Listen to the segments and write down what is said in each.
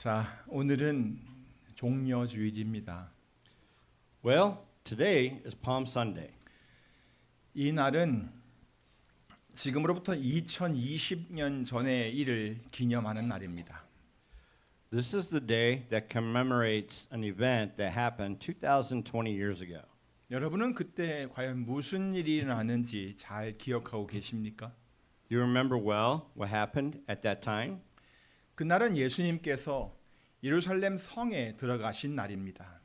자, 오늘은 종려주일입니다. Well, today is Palm Sunday. 이 날은 지금으로부터 2020년 전의 일을 기념하는 날입니다. This is the day that commemorates an event that happened 2020 years ago. 여러분은 그때 과연 무슨 일이 일어났는지 잘 기억하고 계십니까? Do you remember well what happened at that time? 그날은 예수님께서 예루살렘 성에 들어가신 날입니다.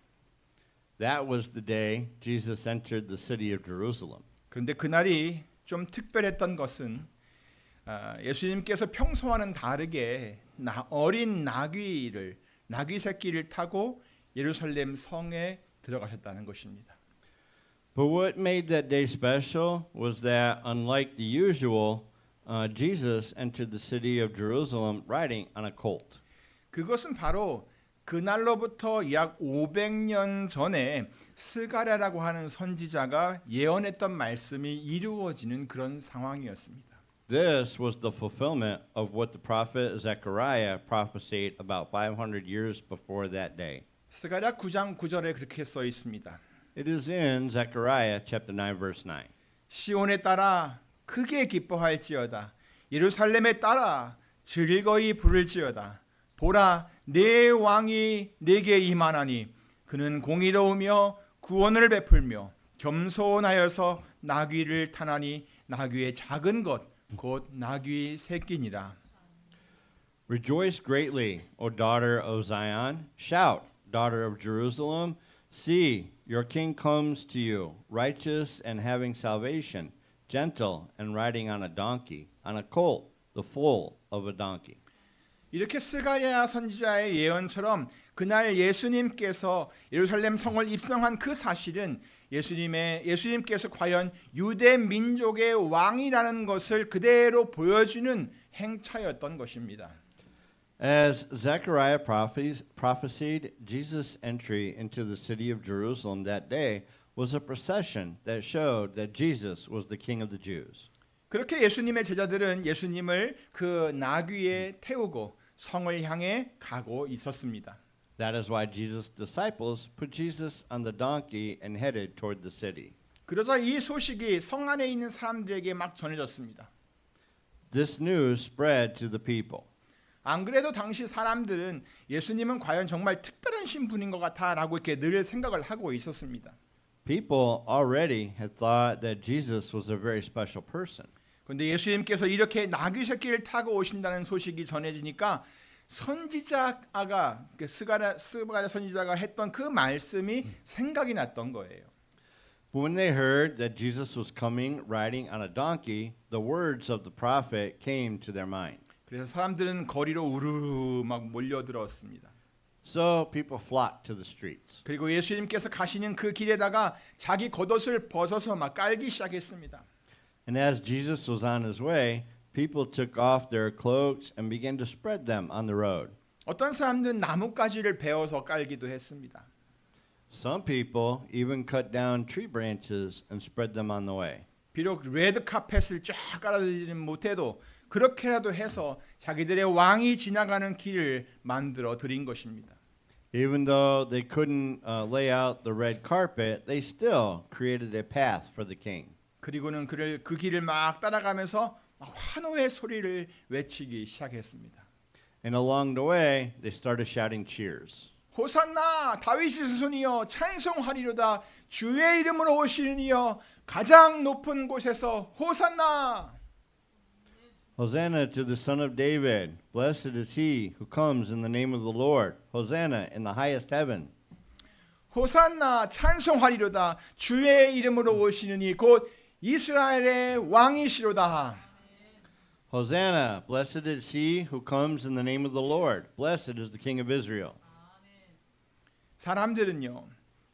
That was the day Jesus entered the city of Jerusalem. 그런데 그날이 좀 특별했던 것은 예수님께서 평소와는 다르게 어린 나귀 새끼를 타고 예루살렘 성에 들어가셨다는 것입니다. But what made that day special was that, unlike the usual, Jesus entered the city of Jerusalem riding on a colt. 그것은 바로 그날로부터 약 500년 전에 스가랴라고 하는 선지자가 예언했던 말씀이 이루어지는 그런 상황이었습니다. This was the fulfillment of what the prophet Zechariah prophesied about 500 years before that day. 스가랴 9장 9절에 그렇게 써 있습니다. It is in Zechariah chapter 9 verse 9. 시온에 따라 크게 기뻐할지어다. 예루살렘에 따라 즐거이 부를지어다. 보라, 내 왕이 내게 임하나니 그는 공의로우며 구원을 베풀며 겸손하여서 나귀를 타나니 나귀의 작은 것 곧 나귀 새끼니라. Rejoice greatly, O daughter of Zion. Shout, daughter of Jerusalem. See, your king comes to you, righteous and having salvation, gentle and riding on a donkey, on a colt, the foal of a donkey. 이렇게 스가랴 선지자의 예언처럼 그날 예수님께서 예루살렘 성을 입성한 그 사실은 예수님께서 과연 유대 민족의 왕이라는 것을 그대로 보여주는 행차였던 것입니다. As Zechariah prophesied, Jesus' entry into the city of Jerusalem that day was a procession that showed that Jesus was the King of the Jews. 그렇게 예수님의 제자들은 예수님을 그 나귀에 태우고 성을 향해 가고 있었습니다. That is why Jesus' disciples put Jesus on the donkey and headed toward the city. 그러자 이 소식이 성 안에 있는 사람들에게 막 전해졌습니다. This news spread to the people. 안 그래도 당시 사람들은 예수님은 과연 정말 특별한 신분인 것 같아라고 이렇게 늘 생각을 하고 있었습니다. People already had thought that Jesus was a very special person. 그런데 예수님께서 이렇게 나귀 새끼를 타고 오신다는 소식이 전해지니까 선지자가 스가랴 선지자가 했던 그 말씀이 생각이 났던 거예요. But when they heard that Jesus was coming riding on a donkey, the words of the prophet came to their mind. 그래서 사람들은 거리로 우르르 막 몰려들었습니다. So people flocked to the streets. 그리고 예수님께서 가시는 그 길에다가 자기 겉옷을 벗어서 막 깔기 시작했습니다. And as Jesus was on his way, people took off their cloaks and began to spread them on the road. 어떤 사람들은 나뭇가지를 베어서 깔기도 했습니다. Some people even cut down tree branches and spread them on the way. 비록 레드 카펫을 쫙 깔아드리지는 못해도 그렇게라도 해서 자기들의 왕이 지나가는 길을 만들어 드린 것입니다. Even though they couldn't lay out the red carpet, they still created a path for the king. 그리고는 그 길을 막 따라가면서 막 환호의 소리를 외치기 시작했습니다. And along the way, they started shouting cheers. 호산나 다윗의 자손이여 찬송하리로다 주의 이름으로 오시는 이여 가장 높은 곳에서 호산나. Hosanna to the Son of David. Blessed is he who comes in the name of the Lord. Hosanna in the highest heaven. 호산나 찬송하리로다 주의 이름으로 오시는 이 곧 이스라엘의 왕이시로다. Hosanna, blessed is he who comes in the name of the Lord. Blessed is the King of Israel. 사람들은요.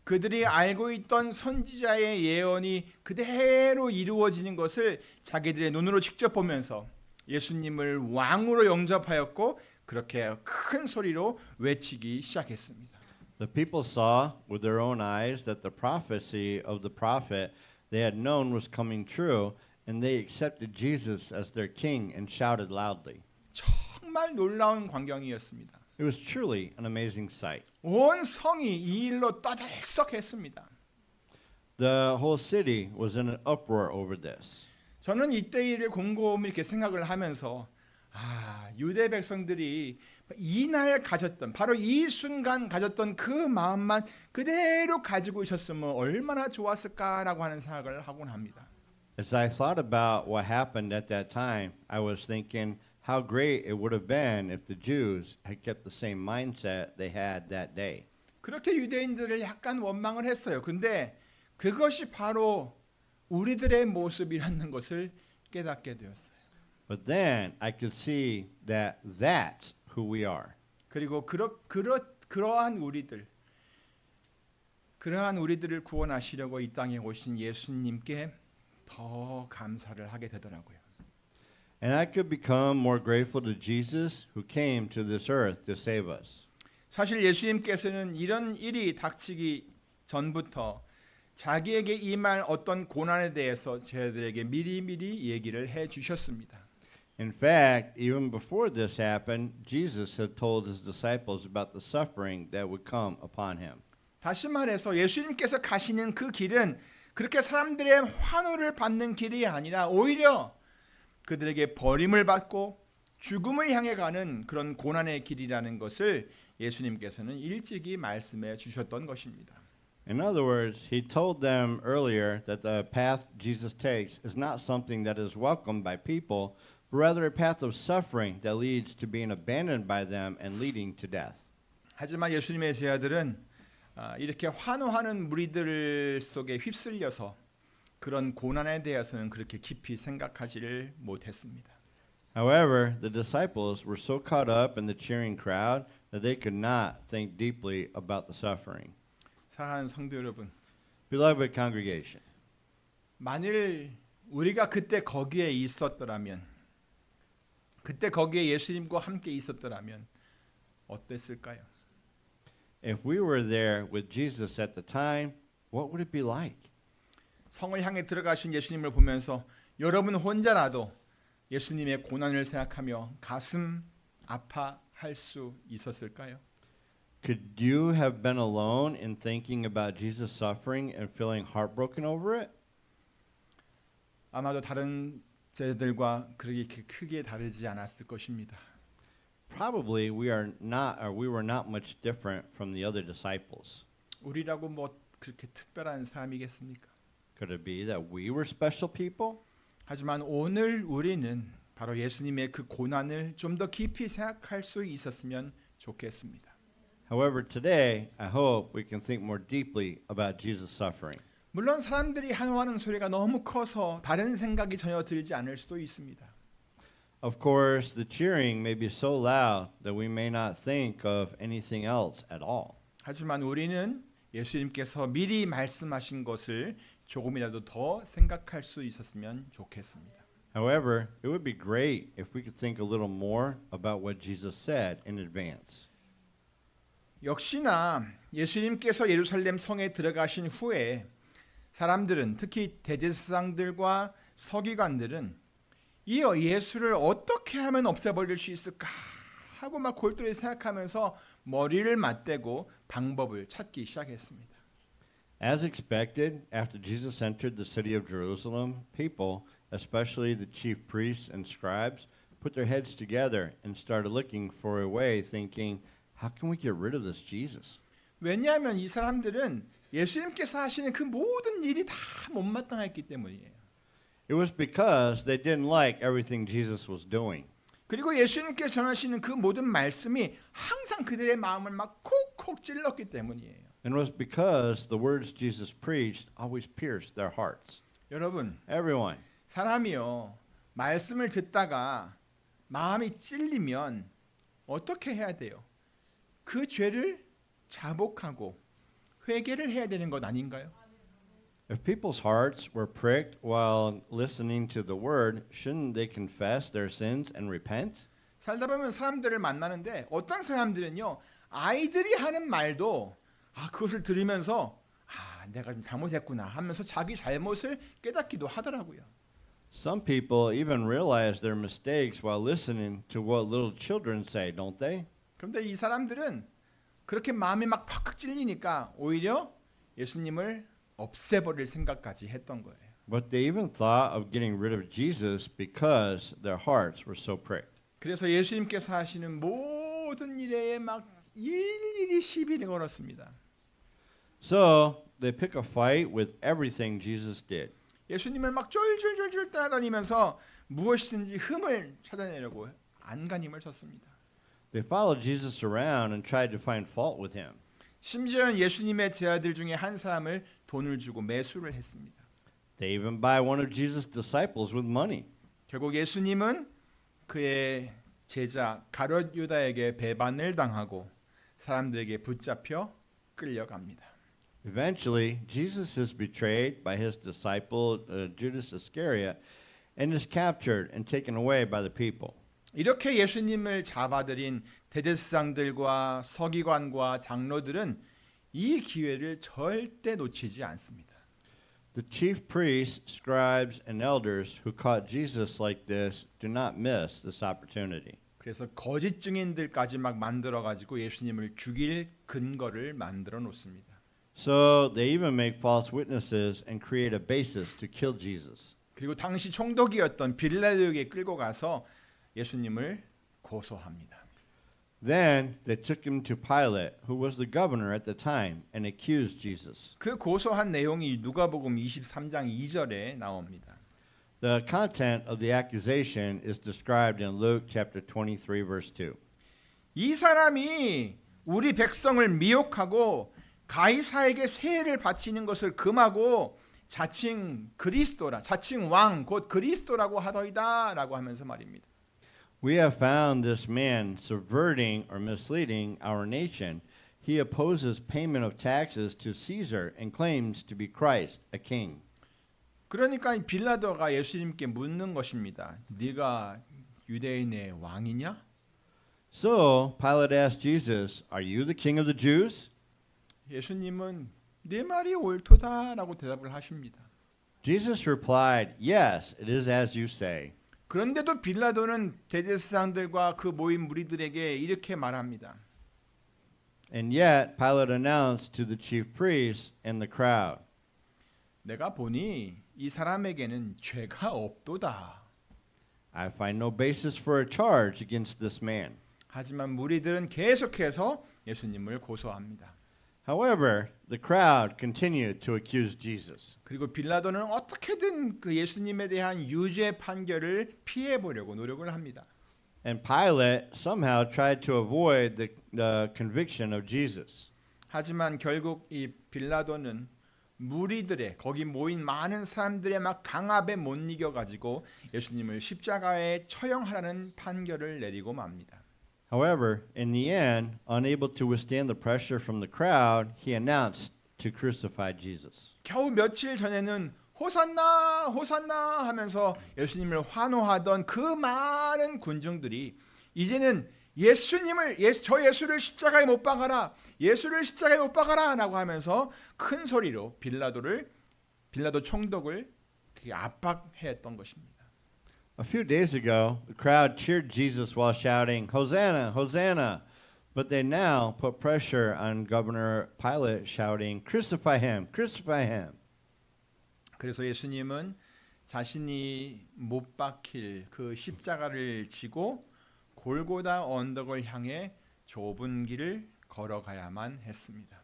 그들이 알고 있던 선지자의 예언이 그대로 이루어지는 것을 자기들의 눈으로 직접 보면서 예수님을 왕으로 영접하였고 그렇게 큰 소리로 외치기 시작했습니다. The people saw with their own eyes that the prophecy of the prophet they had known was coming true, and they accepted Jesus as their king and shouted loudly. 정말 놀라운 광경이었습니다. It was truly an amazing sight. 온 성이 이 일로 떠들썩했습니다. The whole city was in an uproar over this. 저는 이때 일을 곰곰이 이렇게 생각을 하면서 유대 백성들이 이날 가졌던 바로 이 순간 가졌던 그 마음만 그대로 가지고 있었으면 얼마나 좋았을까라고 하는 생각을 하곤 합니다. As I thought about what happened at that time, I was thinking how great it would have been if the Jews had kept the same mindset they had that day. 그렇게 유대인들을 약간 원망을 했어요. 근데 그것이 바로 우리들의 모습이라는 것을 깨닫게 되었어요. But then I could see that that's who we are. 그리고 그러한 우리들을 구원하시려고 이 땅에 오신 예수님께 더 감사를 하게 되더라고요. And I could become more grateful to Jesus who came to this earth to save us. 사실 예수님께서는 이런 일이 닥치기 전부터 자기에게 임할 어떤 고난에 대해서 저희들에게 미리미리 얘기를 해 주셨습니다. In fact, even before this happened, Jesus had told his disciples about the suffering that would come upon him. 다시 말해서 예수님께서 가시는 그 길은 그렇게 사람들의 환호를 받는 길이 아니라 오히려 그들에게 버림을 받고 죽음을 향해 가는 그런 고난의 길이라는 것을 예수님께서는 일찍이 말씀해 주셨던 것입니다. In other words, he told them earlier that the path Jesus takes is not something that is welcomed by people, but rather a path of suffering that leads to being abandoned by them and leading to death. 하지만 예수님의 제자들은 이렇게 환호하는 무리들 속에 휩쓸려서 그런 고난에 대해서는 그렇게 깊이 생각하지를 못했습니다. However, the disciples were so caught up in the cheering crowd that they could not think deeply about the suffering. 사랑하는 성도 여러분, Beloved congregation, 만일 우리가 그때 거기에 있었더라면, 그때 거기에 예수님과 함께 있었더라면 어땠을까요? if we were there with Jesus at the time, what would it be like? 성을 향해 들어가신 예수님을 보면서 여러분 혼자라도 예수님의 고난을 생각하며 가슴 아파할 수 있었을까요? Could you have been alone in thinking about Jesus' suffering and feeling heartbroken over it? 아마도 다른 제자들과 그렇게 크게 다르지 않았을 것입니다. Probably we were not much different from the other disciples. 우리라고 뭐 그렇게 특별한 사람이겠습니까? Could it be that we were special people? 하지만 오늘 우리는 바로 예수님의 그 고난을 좀 더 깊이 생각할 수 있었으면 좋겠습니다. However, today I hope we can think more deeply about Jesus' suffering. 물론 사람들이 환호하는 소리가 너무 커서 다른 생각이 전혀 들지 않을 수도 있습니다. Of course, the cheering may be so loud that we may not think of anything else at all. 하지만 우리는 예수님께서 미리 말씀하신 것을 조금이라도 더 생각할 수 있었으면 좋겠습니다. However, it would be great if we could think a little more about what Jesus said in advance. 역시나 예수님께서 예루살렘 성에 들어가신 후에 사람들은 특히 대제사장들과 서기관들은 이 예수를 어떻게 하면 없애버릴 수 있을까 하고 막 골똘히 생각하면서 머리를 맞대고 방법을 찾기 시작했습니다. As expected, after Jesus entered the city of Jerusalem, people, especially the chief priests and scribes, put their heads together and started looking for a way, thinking, how can we get rid of this Jesus? 왜냐하면 이 사람들은 예수님께서 하시는 그 모든 일이 다 못마땅했기 때문이에요. It was because they didn't like everything Jesus was doing. 그리고 예수님께서 전하시는 그 모든 말씀이 항상 그들의 마음을 막 콕콕 찔렀기 때문이에요. And it was because the words Jesus preached always pierced their hearts. 여러분, Everyone, 사람이요 말씀을 듣다가 마음이 찔리면 어떻게 해야 돼요? 그 죄를 자복하고 회개를 해야 되는 것 아닌가요? if people's hearts were pricked while listening to the word, shouldn't they confess their sins and repent? 살다 보면 사람들을 만나는데 어떤 사람들은요 아이들이 하는 말도 그것을 들으면서 내가 좀 잘못했구나 하면서 자기 잘못을 깨닫기도 하더라고요. Some people even realize their mistakes while listening to what little children say, don't they? 그런데 이 사람들은 그렇게 마음이 막 팍팍 찔리니까 오히려 예수님을 없애버릴 생각까지 했던 거예요. But they even thought of getting rid of Jesus because their hearts were so pricked. 그래서 예수님께서 하시는 모든 일에 막 일일이 시비를 걸었습니다. So they pick a fight with everything Jesus did. 예수님을 막 쫄쫄쫄쫄 따라다니면서 무엇이든지 흠을 찾아내려고 안간힘을 썼습니다. They followed Jesus around and tried to find fault with him. 심지어는 예수님의 제자들 중에 한 사람을 돈을 주고 매수를 했습니다. They even buy one of Jesus' disciples with money. 결국 예수님은 그의 제자 가룟 유다에게 배반을 당하고 사람들에게 붙잡혀 끌려갑니다. Eventually, Jesus is betrayed by his disciple Judas Iscariot and is captured and taken away by the people. 이렇게 예수님을 잡아들인 대제사장들과 서기관과 장로들은 이 기회를 절대 놓치지 않습니다. The chief priests, scribes, and elders who caught Jesus like this do not miss this opportunity. 그래서 거짓 증인들까지 막 만들어 가지고 예수님을 죽일 근거를 만들어 놓습니다. So they even make false witnesses and create a basis to kill Jesus. 그리고 당시 총독이었던 빌라도에게 끌고 가서 예수님을 고소합니다. Then they took him to Pilate, who was the governor at the time, and accused Jesus. 그 고소한 내용이 누가복음 23장 2절에 나옵니다. The content of the accusation is described in Luke chapter 23 verse 2. 이 사람이 우리 백성을 미혹하고 가이사에게 세를 바치는 것을 금하고 자칭 그리스도라, 자칭 왕 곧 그리스도라고 하더이다라고 하면서 말입니다. We have found this man subverting or misleading our nation. He opposes payment of taxes to Caesar and claims to be Christ, a king. 그러니까 빌라도가 예수님께 묻는 것입니다. 네가 유대인의 왕이냐? So Pilate asked Jesus, "Are you the king of the Jews?" 예수님은 네 말이 옳도다라고 대답을 하십니다. Jesus replied, "Yes, it is as you say." 그런데도 빌라도는 대제사장들과 그 모인 무리들에게 이렇게 말합니다. And yet Pilate announced to the chief priests and the crowd, 내가 보니 이 사람에게는 죄가 없도다. "I find no basis for a charge against this man." 하지만 무리들은 계속해서 예수님을 고소합니다. However, the crowd continued to accuse Jesus. 그리고 빌라도는 어떻게든 그 예수님에 대한 유죄 판결을 피해 보려고 노력을 합니다. And Pilate somehow tried to avoid the conviction of Jesus. 하지만 결국 이 빌라도는 무리들의 거기 모인 많은 사람들의 막 강압에 못 이겨 가지고 예수님을 십자가에 처형하라는 판결을 내리고 맙니다. However, in the end, unable to withstand the pressure from the crowd, he announced to crucify Jesus. 겨우 며칠 전에는 호산나 호산나 하면서 예수님을 환호하던 그 많은 군중들이 이제는 저 예수를 십자가에 못 박아라, 예수를 십자가에 못 박아라라고 하면서 큰 소리로 빌라도 총독을 압박했던 것입니다. A few days ago, the crowd cheered Jesus while shouting, "Hosanna, Hosanna!" But they now put pressure on Governor Pilate, shouting, "Crucify him, crucify him!" 그래서 예수님은 자신이 못 박힐 그 십자가를 지고 골고다 언덕을 향해 좁은 길을 걸어가야만 했습니다.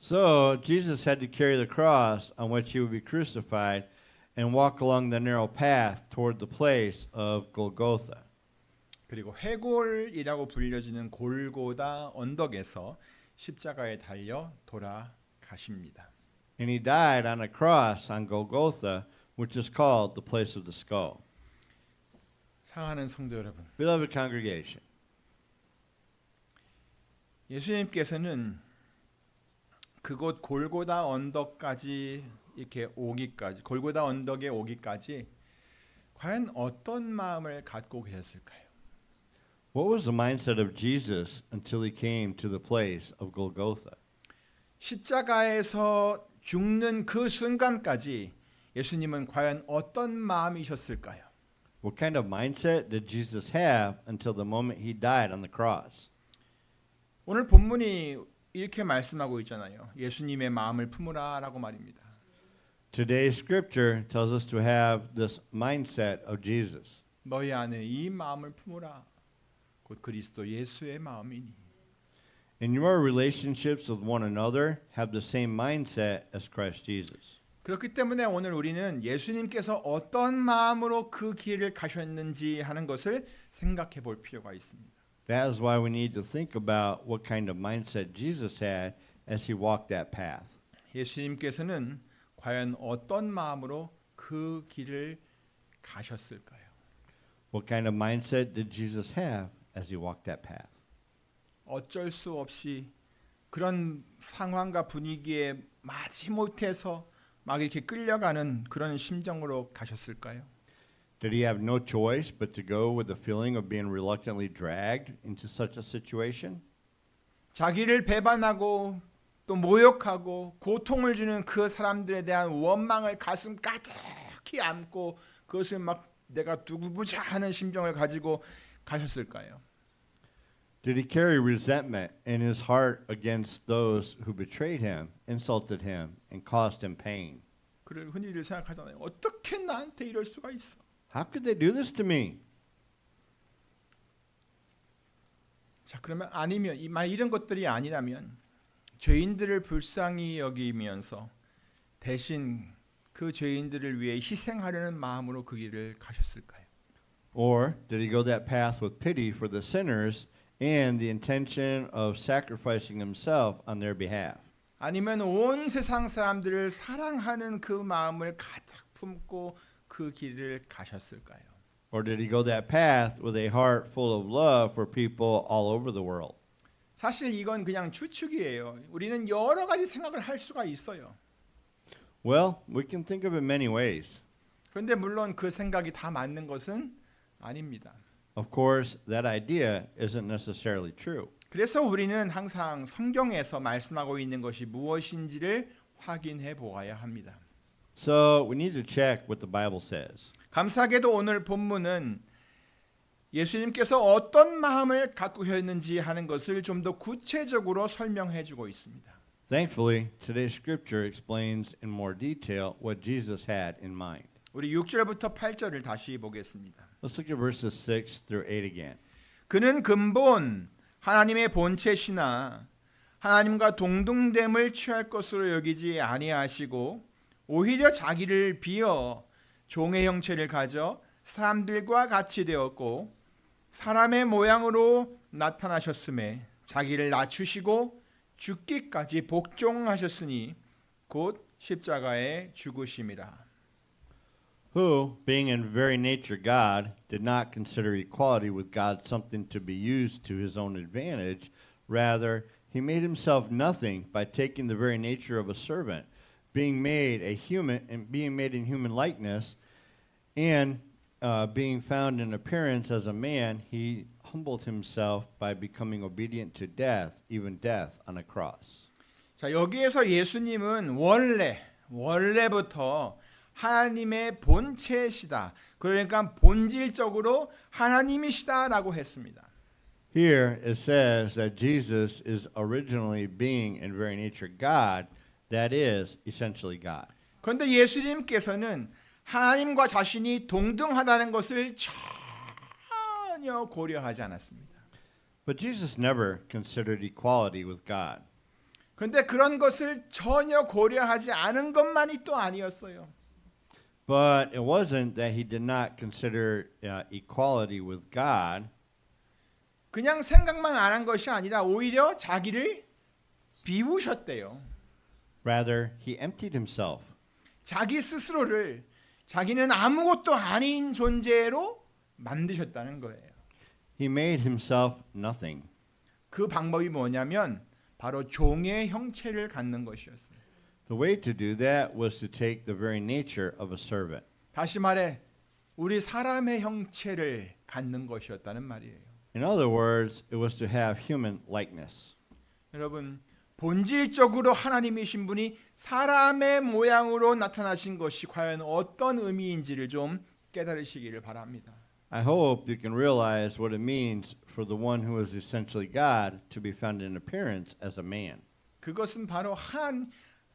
So Jesus had to carry the cross on which he would be crucified and walk along the narrow path toward the place of Golgotha. 그리고 해골이라고 불려지는 골고다 언덕에서 십자가에 달려 돌아가십니다. And he died on a cross on Golgotha, which is called the place of the skull. 사랑하는 성도 여러분, Beloved congregation, 예수님께서는 그곳 골고다 언덕까지 이렇게 오기까지, 골고다 언덕에 오기까지 과연 어떤 마음을 갖고 계셨을까요? what was the mindset of Jesus until he came to the place of Golgotha? 십자가에서 죽는 그 순간까지 예수님은 과연 어떤 마음이셨을까요? What kind of mindset did Jesus have until the moment he died on the cross? 오늘 본문이 이렇게 말씀하고 있잖아요. 예수님의 마음을 품으라라고 말입니다. Today's scripture tells us to have this mindset of Jesus. 너희 안에 이 마음을 품으라. 곧 그리스도 예수의 마음이니. In your relationships with one another, have the same mindset as Christ Jesus. 그렇기 때문에 오늘 우리는 예수님께서 어떤 마음으로 그 길을 가셨는지 하는 것을 생각해 볼 필요가 있습니다. That is why we need to think about what kind of mindset Jesus had as he walked that path. 예수님께서는 과연 어떤 마음으로 그 길을 가셨을까요? What kind of mindset did Jesus have as he walked that path? 어쩔 수 없이 그런 상황과 분위기에 마지못해서 막 이렇게 끌려가는 그런 심정으로 가셨을까요? Did he have no choice but to go with the feeling of being reluctantly dragged into such a situation? 자기를 배반하고 또 모욕하고 고통을 주는 그 사람들에 대한 원망을 가슴 가득히 안고 그것을 막 내가 누구보자 하는 심정을 가지고 가셨을까요? Did he carry resentment in his heart against those who betrayed him, insulted him, and caused him pain? 그를 흔히들 생각하잖아요. 어떻게 나한테 이럴 수가 있어? How could they do this to me? 자, 그러면 아니면 이런 것들이 아니라면 죄인들을 불쌍히 여기면서 대신 그 죄인들을 위해 희생하려는 마음으로 그 길을 가셨을까요? Or did he go that path with pity for the sinners and the intention of sacrificing himself on their behalf? 아니면 온 세상 사람들을 사랑하는 그 마음을 가득 품고 그 길을 가셨을까요? Or did he go that path with a heart full of love for people all over the world? 사실 이건 그냥 추측이에요. 우리는 여러 가지 생각을 할 수가 있어요. Well, we can think of it many ways. 그런데 물론 그 생각이 다 맞는 것은 아닙니다. Of course, that idea isn't necessarily true. 그래서 우리는 항상 성경에서 말씀하고 있는 것이 무엇인지를 확인해 보아야 합니다. So we need to check what the Bible says. 감사하게도 오늘 본문은 예수님께서 어떤 마음을 갖고 계셨는지 하는 것을 좀 더 구체적으로 설명해 주고 있습니다. Thankfully, today's scripture explains in more detail what Jesus had in mind. 우리 6절부터 8절을 다시 보겠습니다. Let's look at verses 6 through 8 again. 그는 근본 하나님의 본체시나 하나님과 동등됨을 취할 것으로 여기지 아니하시고 오히려 자기를 비어 종의 형체를 가져 사람들과 같이 되었고 사람의 모양으로 나타나셨음에 자기를 낮추시고 죽기까지 복종하셨으니 곧 십자가에 죽으심이라. Who, being in very nature God, did not consider equality with God something to be used to his own advantage. Rather, he made himself nothing by taking the very nature of a servant, being made in human likeness, and being found in appearance as a man, he humbled himself by becoming obedient to death, even death on a cross. 자, 여기에서 예수님은 원래부터 하나님의 본체시다. 그러니까 본질적으로 하나님이시다라고 했습니다. Here it says that Jesus is originally being in very nature God, that is essentially God. 그런데 예수님께서는 하나님과 자신이 동등하다는 것을 전혀 고려하지 않았습니다. But Jesus never considered equality with God. 그런데 그런 것을 전혀 고려하지 않은 것만이 또 아니었어요. But it wasn't that he did not consider equality with God. 그냥 생각만 안 한 것이 아니라 오히려 자기를 비우셨대요. Rather, he emptied himself. 자기 스스로를 자기는 아무것도 아닌 존재로 만드셨다는 거예요. He made himself nothing. 그 방법이 뭐냐면 바로 종의 형체를 갖는 것이었어요. The way to do that was to take the very nature of a servant. 다시 말해 우리 사람의 형체를 갖는 것이었다는 말이에요. In other words, it was to have human likeness. 여러분, 본질적으로 하나님이신 분이 사람의 모양으로 나타나신 것이 과연 어떤 의미인지를 좀 깨달으시기를 바랍니다. I hope you can realize what it means for the one who is essentially God to be found in appearance as a man. 그것은 바로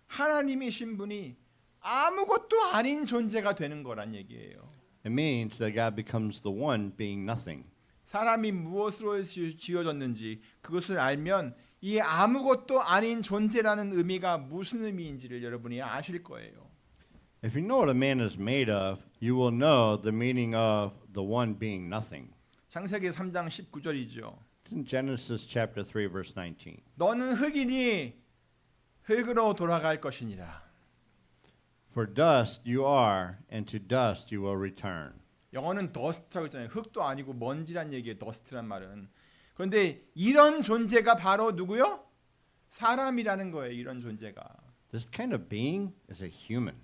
하나님이신 분이 아무것도 아닌 존재가 되는 거란 얘기예요. It means that God becomes the one being nothing. 사람이 무엇으로 지어졌는지 그것을 알면 이 아무것도 아닌 존재라는 의미가 무슨 의미인지를 여러분이 아실 거예요. If you know what a man is made of, you will know the meaning of the one being nothing. 창세기 3장 19절이죠. It's in Genesis chapter 3 verse 19. 너는 흙이니 흙으로 돌아갈 것이니라. For dust you are, and to dust you will return. 영어는 dust라고 했잖아요. 흙도 아니고 먼지란 얘기예요. dust란 말은. 그런데 이런 존재가 바로 누구요? 사람이라는 거예요. 이런 존재가. This kind of being is a human.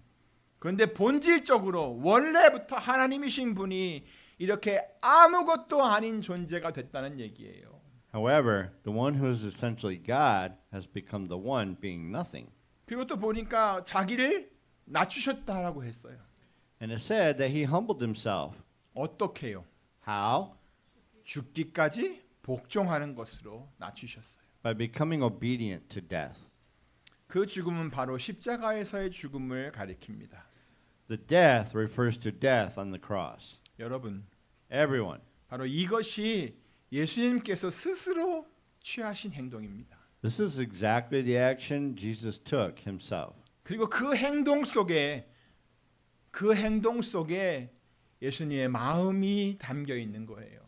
그런데 본질적으로 원래부터 하나님이신 분이 이렇게 아무것도 아닌 존재가 됐다는 얘기예요. However, the one who is essentially God has become the one being nothing. 그리고 또 보니까 자기를 낮추셨다라고 했어요. And it said that he humbled himself. 어떻게요? How? 죽기까지 복종하는 것으로 낮추셨어요. By becoming obedient to death. 그 죽음은 바로 십자가에서의 죽음을 가리킵니다. The death refers to death on the cross. 여러분, Everyone. 바로 이것이 예수님께서 스스로 취하신 행동입니다. This is exactly the action Jesus took himself. 그리고 그 행동 속에 예수님의 마음이 담겨 있는 거예요.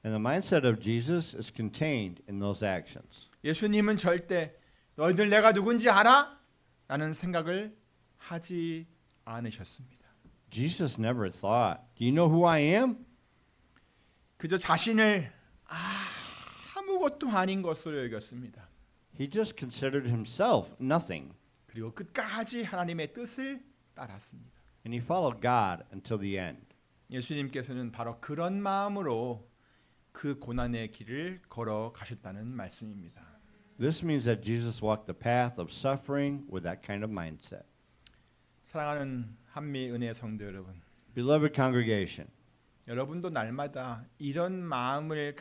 And the mindset of Jesus is contained in those actions. 예수님은 절대 너희들 내가 누군지 알아? 라는 생각을 하지 않으셨습니다. Jesus never thought, do you know who I am? 그저 자신을 아무것도 아닌 것으로 여겼습니다. He just considered himself nothing. 그리고 끝까지 하나님의 뜻을 따랐습니다. And he followed God until the end. 예수님께서는 바로 그런 마음으로 그 고난의 길을 걸어 가셨다는 말씀입니다. This means that Jesus walked the path of suffering with that kind of mindset. 사랑하는 한미 은혜 성도 여러분, Beloved congregation, 여러분도 날마다 이런 마음을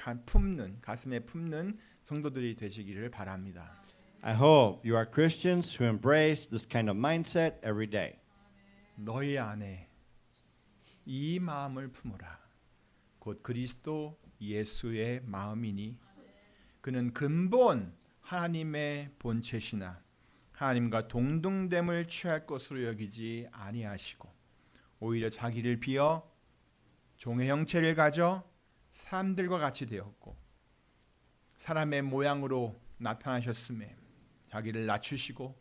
가슴에 품는 성도들이 되시기를 바랍니다. I hope you are Christians who embrace this kind of mindset every day. 너희 안에 이 마음을 품어라. 곧 그리스도 예수의 마음이니 그는 근본 하나님의 본체시나 하나님과 동등됨을 취할 것으로 여기지 아니하시고 오히려 자기를 비어 종의 형체를 가져 사람들과 같이 되었고 사람의 모양으로 나타나셨음에 자기를 낮추시고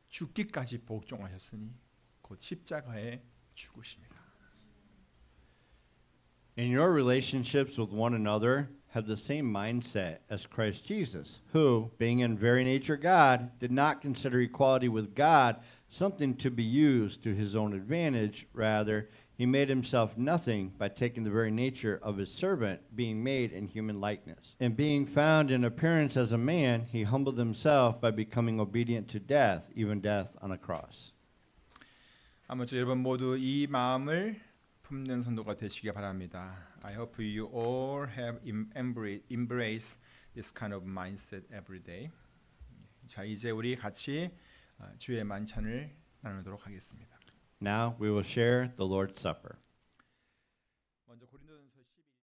죽기까지 복종하셨으니 곧 십자가에 죽으십니다. In your relationships with one another, have the same mindset as Christ Jesus, who, being in very nature God, did not consider equality with God something to be used to his own advantage. Rather, he made himself nothing by taking the very nature of his servant, being made in human likeness. And being found in appearance as a man, he humbled himself by becoming obedient to death, even death on a cross. 아무쪼 여러분 모두 이 마음을 품는 성도가 되시기 바랍니다. I hope you all have embraced this kind of mindset every day. 자, 이제 우리 같이 주의 만찬을 나누도록 하겠습니다. Now we will share the Lord's Supper.